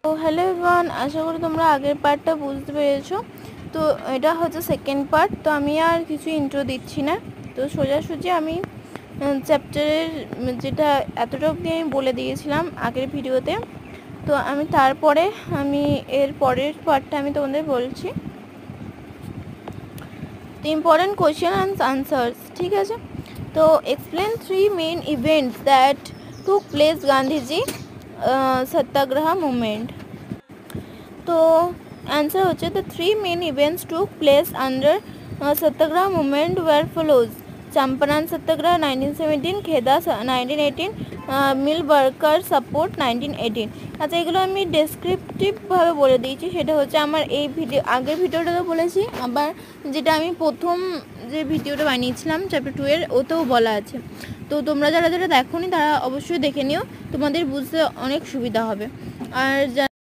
তো hello everyone, আশা করি তোমরা আগের পার্টটা বুঝতে পেরেছো। তো এটা হচ্ছে সেকেন্ড পার্ট। তো আমি আর কিছু ইন্ট্রো দিচ্ছি না, তো সোজাসুজি আমি চ্যাপ্টারের যেটা এতটা অবধি আমি বলে দিয়েছিলাম আগের ভিডিওতে, তো আমি তারপরে এর পরের পার্টটা আমি তোমাদের বলছি। তো ইম্পর্টেন্ট কোয়েশ্চেন অ্যান্ড আনসার্স, ঠিক আছে। তো explain 3 main events that took place Gandhiji satyagraha movement. তো অ্যান্সার হচ্ছে the 3 main events took place under satyagraha movement were follows: Champaran satyagraha 1917, Kheda 1918, mill worker support 1918। আচ্ছা, এগুলো আমি ডেসক্রিপটিভভাবে বলে দিয়েছি। সেটা হচ্ছে আমার এই আগের ভিডিওটাতেও বলেছি, আবার যেটা আমি প্রথম যে ভিডিওটা বানিয়েছিলাম চ্যাপ্টার 2 এর, ওতেও বলা আছে। তো তোমরা যারা যারা দেখোনি তারা অবশ্যই দেখে নিও, তোমাদের বুঝতে অনেক সুবিধা হবে। আর